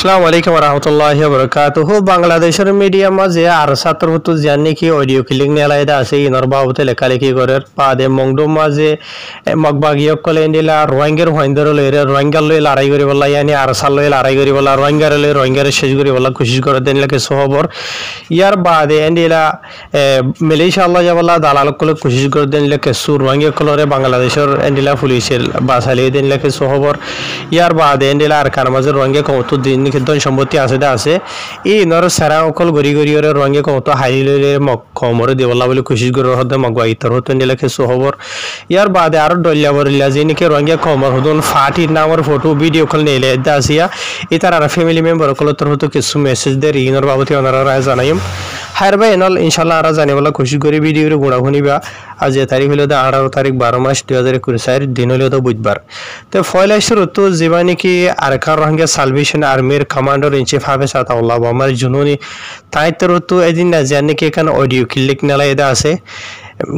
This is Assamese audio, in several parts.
আসসালামু আলাইকুম রহমতুল্লাহি ওয়া বারাকাতুহু বাংলাদেশের মিডিয়া মাঝে আর ছাত্র হতো জানি কি অডিও ক্লিক নেলাইদা আছে ইনর বাবুতে লেখালেখি করে পাদে মংডো মাঝে মগবাগিয়ক কলে ইন্ডিলা রোহিঙ্গার হইন্দর লইরে রোহিঙ্গার লই লড়াই করি বলা ইয়ানি আর সাল লই লড়াই করি বলা রোহিঙ্গার লই রোহিঙ্গার শেষ করি বলা কোশিশ করে দেন লাগে সহবর ইয়ার বাদে ইন্ডিলা মালয়েশিয়া আল্লাহ জাবাল্লাহ দালাল কলে কোশিশ করে দেন লাগে সুর রোহিঙ্গা কলরে বাংলাদেশের ইন্ডিলা পুলিশের বাসালি দেন লাগে সহবর ইয়ার বাদে ইন্ডিলা আর কার মাঝে রোহিঙ্গা কত দিন ধন সম্পত্তি আছে এই নর সারা অকল গড়ি গড়ি রঙে কত হাই লইলে মগ কমরে দেবলা বলে কোশিশ করে হতে মগবা ইতর হতে নিলে কিছু খবর ইয়ার বাদে আরো ডলিয়া বরিলা যে নাকি রঙে কমর হদন ফাটির নামর ফটো ভিডিও কল নিলে আসিয়া ইতার আর ফ্যামিলি মেম্বার কল তোর হতো কিছু মেসেজ দেয় ইনর বাবতি ওনারা জানাইম হার ভাই এনল ইনশাল্লাহ আর জানি বলা কোশিশ করে ভিডিওর গুণা শুনিবা আজ তারিখ হলো 18 তারিখ 12 মাস 2024 দিন হলো বুধবার তো ফয়লা শুরুতো যেবা নাকি আরকান রোহিঙ্গা সালভেশন আর্মির কমান্ডার ইন চিফ হাফেজ আতাউল্লাহ আমার জুনুনি তাই তো এদিন না জানি কি এখানে অডিও ক্লিক নেলাইদা আছে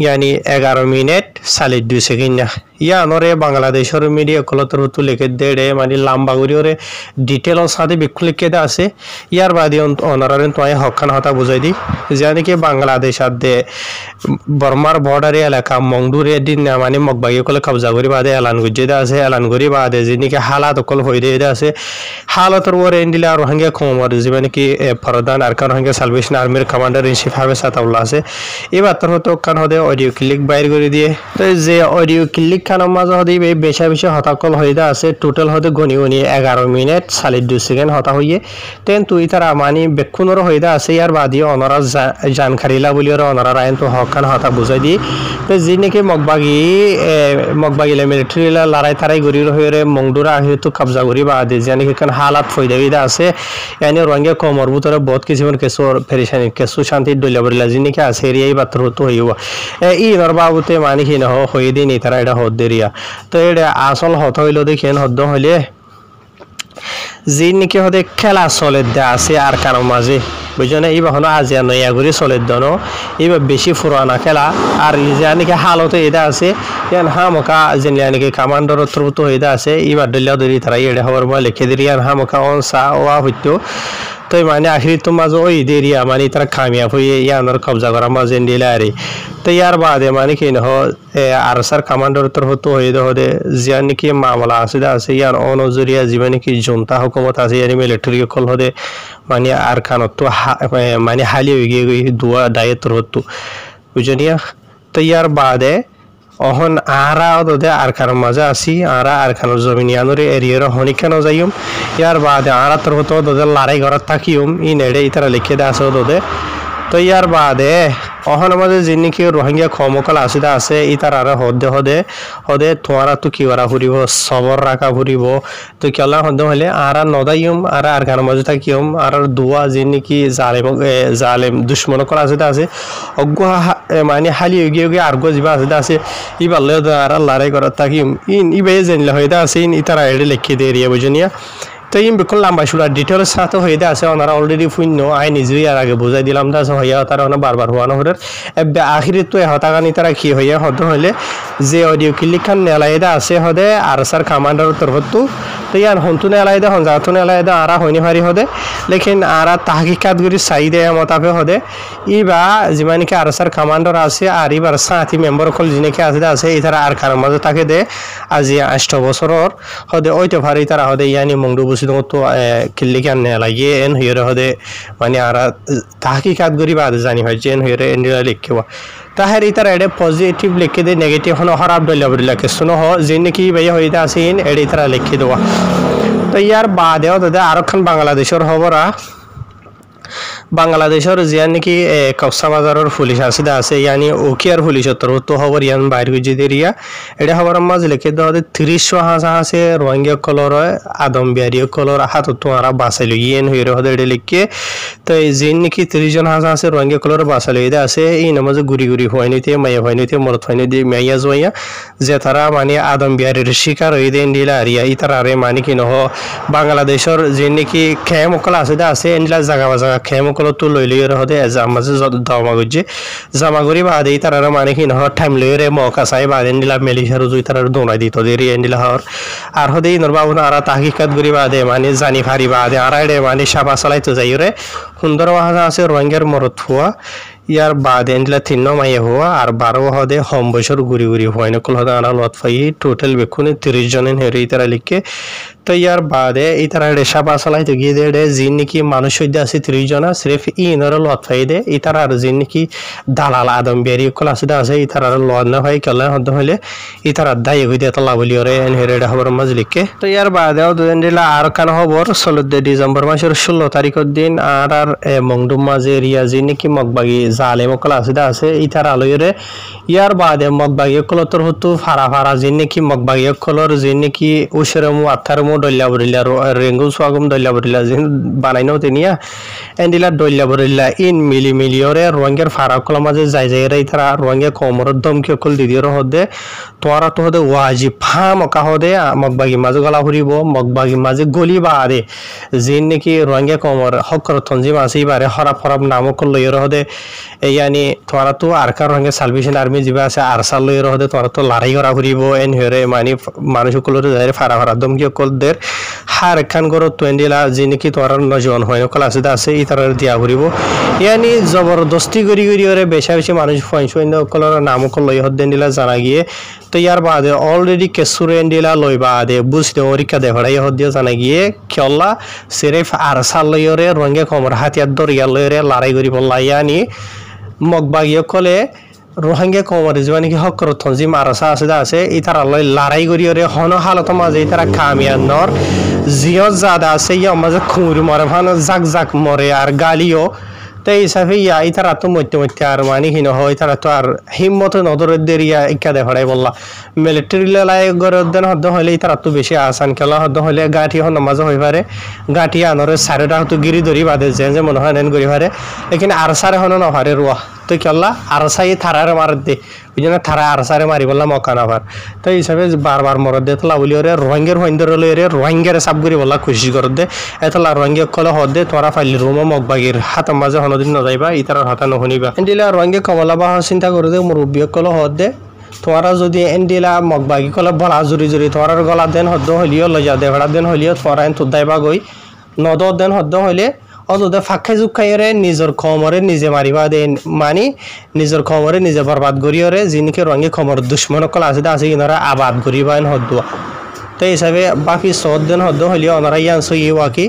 यानी 11 मिनट 2.5 सेकेंड या नरे बांग्लादेशर मीडिया कलतर तो लिखे देड़े मानी लम्बा गुरी डिटेल साथे बिल्कुल लिखे दा आसे यार बादी ओनरारेन तो हक्कान हता बुझाई दी जाने कि बांग्लादेश दे बर्मार बॉर्डर एलाका मंगडुर दिन मानी मगबागी कले कब्जा करी बादे एलान गुजे दा आसे एलान करी बादे जिनि के हालात कल होई दे दा आसे हालातर वरे इंडिला रोहिंग्या खमर जिबानि कि फरदान आरकान रोहिंग्या सालवेशन आर्मिर commander in chief Hafez Ataullah আছে এবার তোর তো কান হদে অডিও ক্লিক বাইর করে দিয়ে তো যে অডিও ক্লিক কানের মাঝে হদে বেশা বেশি হতাকল হইদা আছে টোটাল হদে গনি 11 মিনিট 2.5 সেকেন্ড হতা হইয়ে তেন তুই তারা মানি বেক্ষুনর হইদা আছে ইয়ার বাদি অনরা জানকারিলা বলি আর অনরা আইন তো হকান হতা বুঝাই দি তো যিনি কি মগবাগিলে মিলিটারিলা লড়াই তারাই গরি হইরে মংডুরা আহি তো কবজা করি বাদে জানি কি কান হালাত ফয়দা আছে ইয়ানি রঙে কমর ভিতরে বহুত কিছুমান কেসর পেরেশানি কেসু শান্তি দলিয়া বরিলা যিনি কি আছে এই বাতর তো হইব ই নরবাবুতে মানি কি না হই দিন তারা এটা হদ দেরিয়া তো এটা আসল হত হইলো দেখেন হদ হইলে যিনি কি হদে খেলা চলে দে আছে আর কারো মাঝে বুঝনে এই বাহন আজিয়া নয়া করে চলে দনো এবার বেশি পুরানা খেলা আর জানি কি হালতে এটা আছে ইয়ান হামকা জানি কি কমান্ডার তো হইদা আছে এবার দলিয়া দরি তারা এটা হওয়ার বলে লিখে দিরিয়ান হামকা অনসা ওয়া হইতো তো মানে আখরি তো মাঝে ওই দেরিয়া মানে তারা কামিয়াব হয়ে ইয়ানোর কবজা করা মাঝে দিলে আরে তো ইয়ার বাদে মানে কি না আর স্যার কমান্ডার তোর হতো হয়ে হদে জিয়ানি কি মামলা আছে ইয়ান অনজরিয়া জীবনে কি জনতা হুকুমত আছে ইয়ানি মিলিটারি কল হদে মানে আর খানত তো মানে হালি হয়ে গিয়ে দুয়া দায়ে তোর হতো বুঝনিয়া তো ইয়ার বাদে অহন আরা ওদে আর কার মাঝে আসি আরা আর খানোর জমিনিয়ানোর এরিয়ার হনিকান যাইম ইয়ার বাদে আরা তোর হতো ওদের লড়াই ঘর থাকিম ই নেড়ে ইতারা লিখে দে আছে ওদে তো ইয়ার বাদে অহন আমাদের যিনি কি রোহিঙ্গা খমকল আসিদা আছে ইতার আর হদে তোমারা তো কি করা ফুরিব সবর রাখা ফুরিব তো কেলা হদে হলে আর নদাইম আর গান মাঝে থাকিম আর দুয়া যিনি কি জালেম দুশ্মন কল আসিদা আছে অজ্ঞ মানে হালি গিয়ে আর গো যা আসিদা আছে ই বাল্লে আর লড়াই করা থাকিম ইবে জানলে হইদা আছে ইতারা এডে লিখে দিয়ে এরিয়া বুঝনিয়া তো ইম বিকল লম্বা সুরা ডিটেলস সাথে হইদা আছে ওনারা অলরেডি ফুন্য আই নিজেই আর আগে বুঝাই দিলাম দা হইয়া তারা বারবার হওয়ানো হরে আখিরে তো হতাগানি তারা কি হইয়া হদ হইলে যে অডিও ক্লিক খান নেলাইদা আছে হদে আর স্যার কমান্ডার তরফতো তো ইয়ার হন্তু নেলাইদা হনজাতো নেলাইদা আরা হইনি হারি হদে লেকিন আরা তাহকিকাত গরি সাইদে মতাবে হদে ইবা যিমানি কি আর স্যার কমান্ডার আছে আর ইবার সাথী মেম্বার কল যিনি কি আছে ইতারা আর কার মাঝে থাকে দে আজি 8 বছরর হদে ওইতে ভারি তারা হদে ইয়ানি মংডু তো কিল্লিকান নেলাইয়ে এন হইরে হদে মানে আর তাহকিকাত গরি বাদ জানি হয় যে এন হইরে এন্ডিলা লিখবা তাহের ইতার এডে পজিটিভ লিখে দে নেগেটিভ হন খারাপ দলিয়া বরিলা কেসনো হ যিনি কি ভাই হইতা আছেন এডে তারা লিখে দেওয়া তো ইয়ার বাদেও দাদা আরক্ষণ বাংলাদেশের খবরা বাংলাদেশের জিয়ান নাকি কক্সবাজারের পুলিশ আসিদা আছে ইয়ানি ওকিয়ার পুলিশ তো খবর ইয়ান বাইর গুজি দেরিয়া এটা খবর মাঝ লিখে দেওয়া 300 হাসা আছে Rohingya colour Adam Bihari colour হাত তোমারা বাঁচাইল ইয়েন হয়ে হদে এটা লিখে তো যিন নাকি 30 জন হাসা আছে রোহিঙ্গা কলর বাঁচাইল এটা আছে এই নামাজে ঘুরি হয়নিতে মাইয়া হয়নিতে মরত হয়নি মাইয়া জয়া যে তারা মানে আদম বিহারির শিকার হয়ে দেন দিলা আরিয়া ই তারা আরে মানে কি নহ বাংলাদেশের যিন নাকি খেমকল আসিদা আছে এনলা জায়গা খেমকল তো লই লই হদে মাঝে জামাগুড়ি বাদে তারা মানে কি নহর টাইম লই রে মকা চাই বাদে দিলা মেলিশার জুই তারা দোনাই দিত দেরি দিলা হর আর হদে নরবাবু আর তাহকিকাত গুড়ি বাদে মানে জানি ফারি বাদে আর মানে সাবা চালাইতো যাই রে সুন্দর ভাষা আছে রোহিঙ্গার মরত হওয়া ইয়ার বাদে এনলা তিন মাইয়া হওয়া আর 12 হদে হম বছর ঘুরি ঘুরি হয় নকল হদে আনা লত ফাই টোটাল বেকুনে 30 জনের হেরি তারা লিখে তো ইয়ার বাদে এই তারা রেশা বাসালাই তো গিয়ে দে জিন নাকি মানুষ হইতে আছে 30 জনা সির্ফ ইনর লত ফাই দে এই তারা আর জিন নাকি দালাল আদম বেরি কল আছে এই তারা লত না হয় কলা হদ হইলে এই তারা দাই হইতে তো লাভলি রে এন হেরে খবর মাঝ লিখে তো ইয়ার বাদে দুদিন দিলা আর কান খবর 16 ডিসেম্বর মাসের 16 তারিখের দিন আর মংডুম মাঝে রিয়া জিন নাকি মগবাগি জালেম কল আছে এই তারা আলোরে ইয়ার বাদে মগবাগি কলতর হতো ফারা ফারা জিন নাকি মগবাগি কলর জিন নাকি উশরমু আথারমু দল্লা বরিলা রেঙ্গু সোয়াগম দল্লা বরিলা জিন বানাইনো তিনিয়া এন্ডিলা দল্লা বরিলা ইন মিলিয়রে রোহিঙ্গার ফারা কল মাঝে যাই রে তারা রোহিঙ্গা কোমর দমকি কল দিদির হদে তোরা তো হদে ওয়াজিব ফাম কা হদে মগবাগি মাঝে গলা ফুরিব মগবাগি মাঝে গলি বাদে জিন নাকি রোহিঙ্গা কোমর হকর তঞ্জিম আছে বারে হরাপ হরাপ নাম কল লইর হদে ইয়ানি তোরা তো আরকার রোহিঙ্গা সালভেশন আর্মি জিবা আছে আরসাল লইর হদে তোরা তো লড়াই করা ফুরিব এন হেরে মানে মানুষ কলরে যাই ফারা ফারা দমকি কল দের হার খান গরো তোয়েন্ডিলা জিনকি তোরা নজওয়ান হয় কল আছে ই তারা দিয়া ফুরিব ইয়ানি জবরদস্তি করি ওরে বেশা বেশি মানুষ ফয়ন কলর নাম কল লই হদেন দিলা জানা গিয়ে তো ইয়ার বাদে অলরেডি কেসুরেন দিলা লই বাদে বুঝতে ওরিকা দে হড়াই হদিয়া জানা গিয়ে খেলা সিরেফ আরসাল লইরে রঙে কমর হাতিয়ার দরিয়া লইরে লড়াই করি বললা ইয়ানি মগবাগিয়ে কলে রোহিঙ্গা কোমর জীবানি কি হক তঞ্জিম আরসা আছে ই তারা লড়াই করি ওরে হন হালত মাঝে তারা কামিয়ান নর জিও জাদা আছে ইয়া মাঝে খুঁড়ি মরে ভান জাক জাক মরে আর গালিও তো এই হিসাবে ইয়া ই তারা তো মধ্যে আর মানে কি হয় তারা তো আর হিম্মত নদরের দেরিয়া ইকা দে হড়াই বললা মিলিটারি লাই গরের দেন হদ হইলে ই তারা তো বেশি আসান খেলা হদ হইলে গাঁঠি হন নামাজ হই পারে গাঁঠি আনরে সারেটা হতো গিরি ধরি বাদে যে মনে হয় নেন করি পারে লেকিন আর সারে হন না পারে রুয়া তো খেলা আর সাই থারারে মার দে বুঝলে থারা আর সারে মারি বললাম মকা না পার তো এই হিসাবে বারবার মরদ দে তোলা বলি ওরে রোহিঙ্গার হইন্দর লই রে রোহিঙ্গারে সাব করি বললা খুশি কর দে এতলা রোহিঙ্গা কল হদ দে তোরা ফাইলি রুম মগবাগির হাত মাঝে হনদিন ন যাইবা ইতার হাতা নহনিবা এন্ডিলা রোহিঙ্গা কমলা বা চিন্তা করে দে মুরব্বী কল হদ দে তোরা যদি এন্ডিলা মগবাগি কল বলা জুরি জুরি তোরার গলা দেন হদ হইলিও লজা দে ভেড়া দেন হইলিও তোরা এন তুদাইবা গই নদ দেন হদ হইলে অতদে ফাঁকে জুকাইরে নিজের খমরে নিজে মারিবা দেন মানে নিজের খমরে নিজে বরবাদ করিওরে যিনিকে রঙে খমর দুশ্মন কল আছে কিনারা আবাদ করিবা এন হদ্দুয়া তো হিসাবে বাকি সদ্দেন হদ্দ হইলিও ওনারা ইয়ান সই ওয়াকি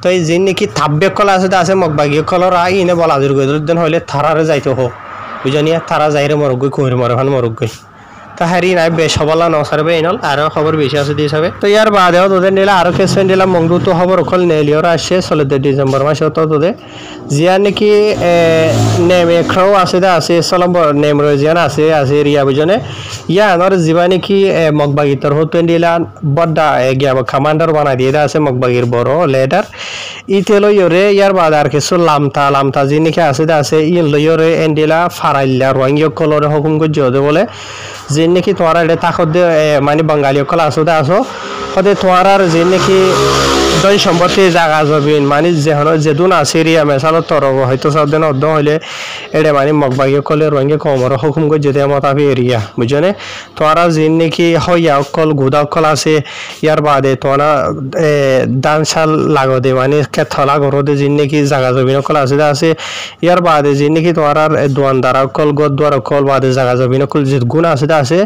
তো এই যিনি নাকি থাব্বে কল আছে মগবাগি কলর ইনে বলা জুর দেন হইলে থারারে যাইতে হোক বুঝানিয়া তারা যাইরে মরক গই কুমির মরে ভান মরক গই তাহারি নাই বেশ হবলা নসারবে ইনল আরো খবর বেশি আছে দিয়ে হিসাবে তো ইয়ার বাদেও তোদের নিলা আরো কেসেন দিলাম মংডু তো খবর অকল নেলিওর আসছে 16 ডিসেম্বর মাসে তো তোদের জিয়া নাকি নেম এক্রাও আছে সলম নেম রজিয়ান আছে রিয়া বুঝনে ইয়া আনর জিবা নাকি মগবাগি তর হতেন দিলা বড্ডা গিয়া কমান্ডার বানাই দিয়ে আছে মগবাগির বড় লিডার ইতে লইরে ইয়ার বাদ আর কিছু লামতা জি নাকি আছে ইন লইরে এন্ডিলা ফারাইল্লা রোহিঙ্গা কলরে হুকুম গজে বলে যে নাকি তোরা এটা তাকত মানে বাঙালি কল আসো হতে তোরার যে নাকি দই সম্পত্তি জায়গা জবিন মানে যেদুন আছে রিয়া মেসালত তরব হয়তো সাবধান অর্ধ হইলে এটা মানে মগবাগি কলে রঙে কমর হুকুম করে যেতে মতাবি এরিয়া বুঝনে তোরা যে নাকি হইয়া কল গুদা কল আছে ইয়ার বাদে তোরা দান শাল লাগদে মানে কেথলা গরদে যে নাকি জায়গা জবিন কল আছে ইয়ার বাদে যে নাকি তোরার দোয়ানদার কল গদুয়ার কল বাদে জায়গা জবিন কল যে গুণ আছে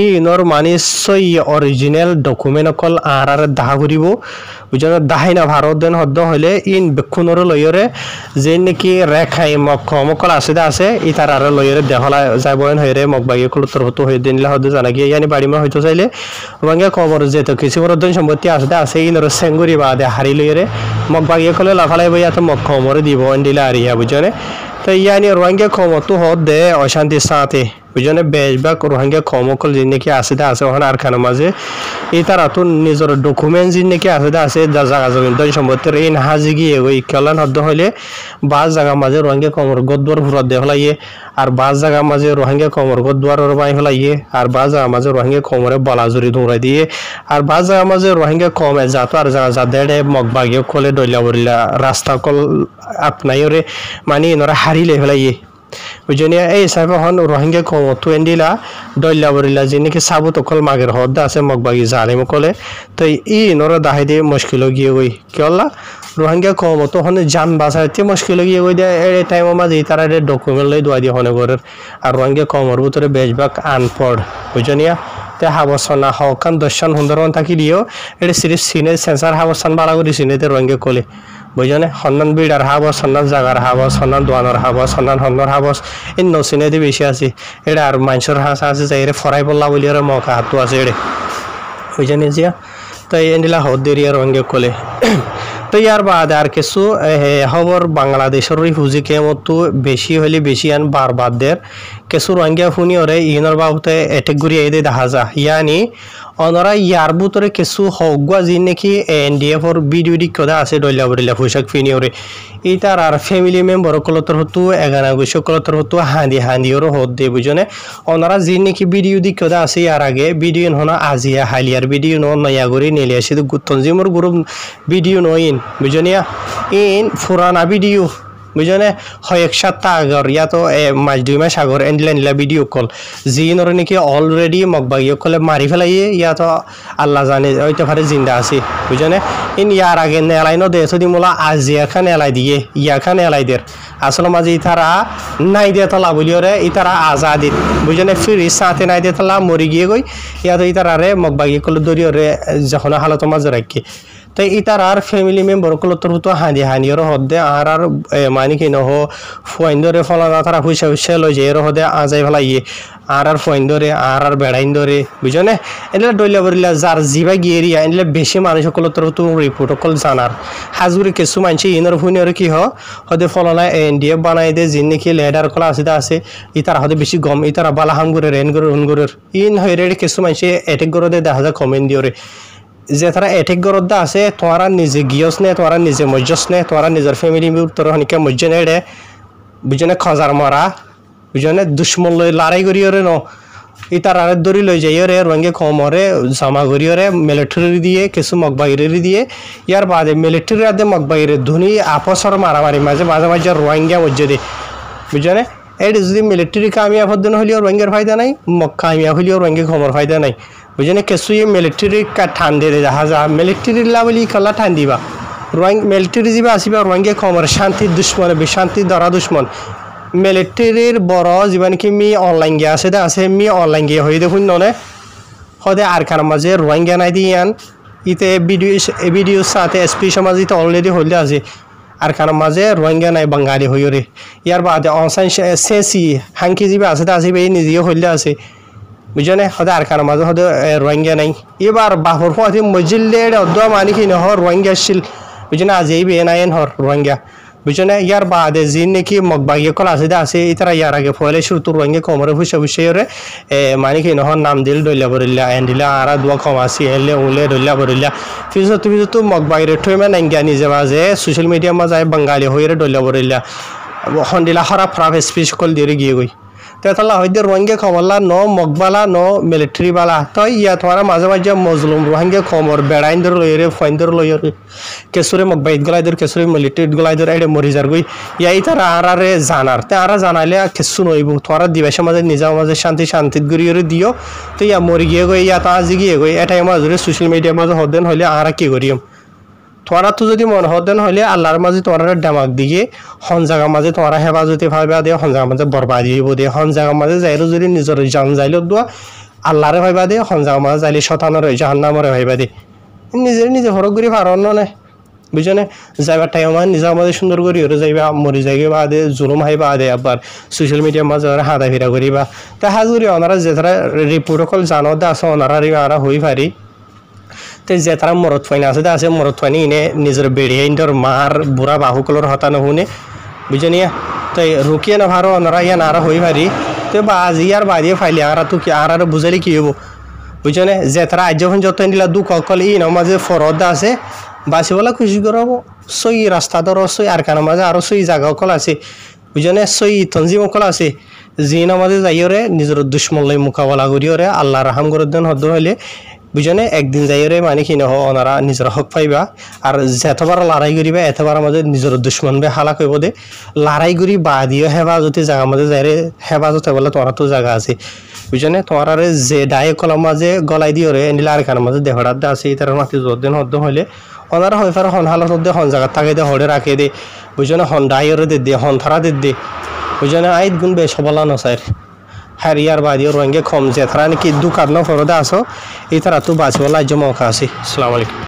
ই ইনর মানে সই অরিজিনাল ডকুমেন্ট কল আর দাহা করিব বুঝলে দাহাই না ভারত দেন হদ্দ হইলে ইন বেক্ষুনর লইরে যে নাকি রেখাই মকল আছে ই তার আর লইরে দেহলা যাবন হইরে মগবাগি কলতর হতো হই দিনলা হদ্দ জানা গিয়ে ইয়ানি বাড়ি মা হইতো চাইলে রঙে কবর যেত কিছু বড় দিন সম্পত্তি আছে ইনর সেঙ্গুরি বাদে হারি লইরে মগবাগি কলে লাফালাই বইয়া তো মকমরে দিব দিলা আরিয়া বুঝলে তো ইয়ানি রঙে কমতো হদ দে অশান্তি সাথে বুঝনে বেশভাগ রোহিঙ্গা কমকল যে নাকি আছে ওখানে আর খানের মাঝে এই তারা তো নিজের ডকুমেন্ট যে নাকি আছে জায়গা জমিন সম্পত্তির এই হাজি গিয়ে ওই কল্যাণ হদ্দ হলে বাস জায়গা মাঝে রোহিঙ্গা কমর গদ্দুয়ার ফুরাত দিয়ে ফেলাইয়ে আর বাস জায়গা মাঝে রোহিঙ্গা কমর গদ্দুয়ারের বাই ফেলাইয়ে আর বাস জায়গা মাঝে রোহিঙ্গা কমরে বলাজুরি দৌড়াই দিয়ে আর বাস জায়গা মাঝে রোহিঙ্গা কমে যাতো আর জায়গা যা দেড়ে মগবাগিয়ে কলে দইলা বলিলা রাস্তা কল আপনাই ওরে মানে এনারা হারিলে ফেলাইয়ে বুঝনি এই হিসাবে হন রোহিঙ্গা কম টুয়েন্ডিলা দইলা বরিলা যে নাকি সাবুত অকল মাগের হদ আছে মগবাগি জালিম কলে তো ই নর দাহাই দিয়ে মুশকিল গিয়ে ওই কেলা রোহিঙ্গা কম তো হন জান বাঁচাইতে মুশকিল গিয়ে ওই দেয় এই টাইমের মাঝে তারা ডকুমেন্ট লই দোয়া দিয়ে হনে ঘরের আর রোহিঙ্গা কমর ভিতরে বেশভাগ আনপড় বুঝনিয়া তে হাবসনা হকান দর্শন সুন্দরবন থাকি দিও এটা সিরিফ সিনে সেন্সার হাবসান বাড়া করি সিনেতে রোহিঙ্গা কলে বুঝনে সন্ধান বিড়ার হাবস সন্ধান জাগার হাবস সন্ধান দোয়ানোর হাবস সন্ধান হন্নর হাবস এই নসিনেদি বেশি আছে এটা আর মানুষের হাঁস আছে যে এর ফরাই পড়লা বলি আর মকা হাতু আছে এড়ে বুঝনে জিয়া তো এন্ডিলা হদ দেরি আর রোহিঙ্গা কলে তো ইয়ার বাদে আর কিছু খবর বাংলাদেশের রিফিউজি কেমতো বেশি হলে বেশি আন বারবার দের কিছু রোহিঙ্গা ফুনি ওরে ইনর বাবুতে এটেক ঘুরিয়ে এদে দেখা যা ইয়ানি অনরা ইয়ার ভিতরে কিছু হগুয়া যি নাকি এনডিএফ ওর ভিডিও দিকদা আছে দইলা বরিলা পোশাক ফিনি ওরে ইতার আর ফ্যামিলি মেম্বার কলতর হতো এগানা গুছ কলতর হতো হান্দি ওর হদ দে বুঝনে অনরা যি নাকি ভিডিও দিকদা আছে ইয়ার আগে ভিডিও হনা আজিয়া হালিয়ার ভিডিও নয়া গরি নেলে আসে গুতনজিমর গ্রুপ ভিডিও নইন বুঝনিয়া ইন ফুরানা ভিডিও বুঝনে হয় এক সপ্তাহ আগর ইয়া তো মাস 2 মাস আগর এন্ডলা ভিডিও কল জিনর নাকি অলরেডি মগবাগিও কলে মারি ফেলাইয়ে ইয়া তো আল্লাহ জানে হইতে পারে জিন্দা আছে বুঝনে ইন ইয়ার আগে নেলাইনো দে যদি মোলা আজিয়া খান এলাই দিয়ে ইয়া খান এলাই দের আসলে মাঝে ইতারা নাই দিয়ে তলা বলিওরে ইতারা আজাদিত বুঝনে ফিরি সাথে নাই দিয়ে তলা মরি গিয়ে গই ইয়া তো ইতারারে মগবাগিও কলে দরিওরে যখন হালত মাঝে রাখি তাই ইতার আর ফ্যামিলি মেম্বার কলতর হতো হানির হদে আর মানে কি নহ ফুয়াইন্দরে ফলানা তারা পয়সা লই যে এর হদে আজাই ফেলাইয়ে আর ফুয়াইন্দরে আর বেড়াইন্দরে বুঝনে এগুলা ডইলা বরিলা যার জিবা গিয়েরিয়া এগুলা বেশি মানুষ কলতর হতো রিপোর্ট কল জানার হাজুরি কিছু মানুষ ইনর ফুনির কি হদে ফলানা এনডিএফ বানাই দে যিনি নাকি লেডার কলা আছে ইতার হদে বেশি গম ইতারা বালাহাম করে রেন করে ইন হয়ে কিছু মানুষ এটেক করে দেখা যায় কমেন্ট দিওরে যে তারা এটেক গরদ্দা আছে তোরা নিজে গিয়স নে তোরা নিজে মজ্জস নে তোরা নিজের ফ্যামিলি তোর হনিকে মজ্জে নেড়ে বুঝনে খজার মারা বুঝনে দুশ্মন লই লড়াই করিওরে ন ইতার আর দড়ি লই যাইওরে রঙে কমরে জামা করিওরে মিলিটারি দিয়ে কিছু মগবাগিরি দিয়ে ইয়ার বাদে মিলিটারি আদে মগবাগিরি ধুনি আপসর মারামারি মাঝে মাঝে রোহিঙ্গা মজ্জে দে বুঝনে এই যদি মিলিটারি কামিয়াব হদ্দন হলিও রোহিঙ্গার ফায়দা নাই কামিয়াব হলিও রোহিঙ্গা কমর ফায়দা নাই বুঝনে কিছু মিলিটারি ঠান্ডে দেখা যা মিলিটারি লাভলি খেলা ঠান্দিবা মিলিটারি যাবা আসবা রোহিঙ্গা কমর শান্তির দুশ্মন শান্তির ধরা দুশ্মন মিলিটারির বড় যিমান কি মি অনলাইন গিয়ে আছে মি অনলাইন গিয়ে হয়ে দেখুন ননে সদে আর কার মাঝে রোহিঙ্গা নাই দিয়ান ইতে ভিডিও সাথে এসপি সমাজ ইতে অলরেডি হইলে আছে আর কার মাঝে রোহিঙ্গা নাই বাঙালি হইরে ইয়ার বাদে অনসাইন সেসি হাঙ্কি যাবা আসবে এই নিজেও হইলে আছে বুঝনে হদে আর কার মাঝে হদে রোহিঙ্গা নাই এবার বাহর ফাতি মজিলে দোয়া মানি কি নহ রোহিঙ্গা শিল বুঝনে আজ এই বেনায়ন হর রোহিঙ্গা বুঝনে ইয়ার বাদে যিন নাকি মগবাগিয়ে কল আছে ইতারা ইয়ার আগে ফলে শুরু তো রোহিঙ্গা কমরে ফুসে মানি কি নহ নাম দিল দইলা বরিলা এন্ডিলা আর দোয়া কম আসি এলে উলে দইলা বরিলা ফিজো তো মগবাগিরে ঠইমা নাঙ্গা নিজে মাঝে সোশ্যাল মিডিয়া মাঝে বাঙালি হইরে দইলা বরিলা হন্দিলা খারাপ স্পিচ কল দিয়ে গিয়ে গই তেতলা হইতে রোহিঙ্গা খবরলা ন মগবালা ন মিলিটারি বালা তো ইয়া তোমার মাঝে মজলুম রোহিঙ্গা খবর বেড়াইন্দর লইরে ফাইন্দর লইরে কেসুরে মগবাইদ গলাইদর কেসুরে মিলিটারি গলাইদর এডে মরি যার গই ইয়া ইতারা আরারে জানার তে আরা জানাইলে কিছু নইব তোরা দিবাসের মাঝে নিজের মাঝে শান্তিত গরিয়রে দিও তো ইয়া মরি গিয়ে গই ইয়া তা আজি গিয়ে গই এটাই মাঝে সোশ্যাল মিডিয়ার মাঝে হদেন হইলে আরা কি করিম তোরা তো যদি মন হদেন হইলে আল্লাহর মাঝে তোরা ডামাক দিয়ে হন জায়গা মাঝে তোরা হেফাজতে ভাইবা দিয়ে হন জায়গা মাঝে বরবাদি হইব দিয়ে হন জায়গা মাঝে যাইরো যদি নিজের জান যাইল দোয়া আল্লাহরে ভাইবা দিয়ে হন জায়গা মাঝে যাইলে শতানের জাহান্নামরে ভাইবা দিয়ে নিজে হরক করি পারন না বুঝনে যাইবার টাইম নিজের মাঝে সুন্দর করি ওরে যাইবা মরি যাইবে বাদে জুলুম হাইবা দে আবার সোশ্যাল মিডিয়ার মাঝে হাদা ফিরা করিবা তা হাজুরি ওনারা যে তারা রিপোর্ট কল জানো দে আছে ওনারা আরা হই পারি যে তারা মরত ফাইন আছে মরত ফাইনি ইনে নিজের বেড়িয়ে ইন্ডর মার বুড়া বাহুকলর হতা নুনে বুঝে নিয়ে তাই রুকিয়ে না ভারো ওনারা ইয়া নারা হই পারি তো বাজি আর বাজিয়ে ফাইলি আর তো কি আর বুঝালি কি হবো বুঝছনে যে তারা আজ যখন যত দিলা দুঃখ কল ই মাঝে ফরদ আছে বাসি বলা খুশি করাবো সই রাস্তা ধর সই আর কারো মাঝে আরো সই জায়গা কল আছে বুঝছনে সই তঞ্জিম কল আছে জিন আমাদের যাইরে নিজের দুশ্মন লাই মোকাবেলা করিওরে আল্লাহ রাহাম করে দেন হদ্দ হইলে বুঝনে একদিন যাইরে মানে কি নহ ওনারা নিজের হক পাইবা আর যেতবার লড়াই করিবা এতবার আমাদের নিজের দুশ্মন বে হালা কইব দে লড়াই করি বা দিও হেফাজতে জায়গা মাঝে যাইরে হেফাজতে বলে তোমার তো জায়গা আছে বুঝনে তোমার যে ডায়ে কলম মাঝে গলাই দিও রে এনিলা আর কারো মাঝে দেহড়ার দা আছে তার মাটি জোর দেন হদ্দ হইলে ওনারা হয় ফের হন হালত দে হন জায়গা তাকে দে হড়ে রাখে দে বুঝনে হন ডাইরে দে হন থারা দে বুঝনে আইত গুণ বে সবলা নসাইর হারিয়ার বাদিও রঙে কম যে তারা নাকি দু কারণ ফরদে আসো এই তারা তো বাঁচবলা জমা আছে আসসালামু আলাইকুম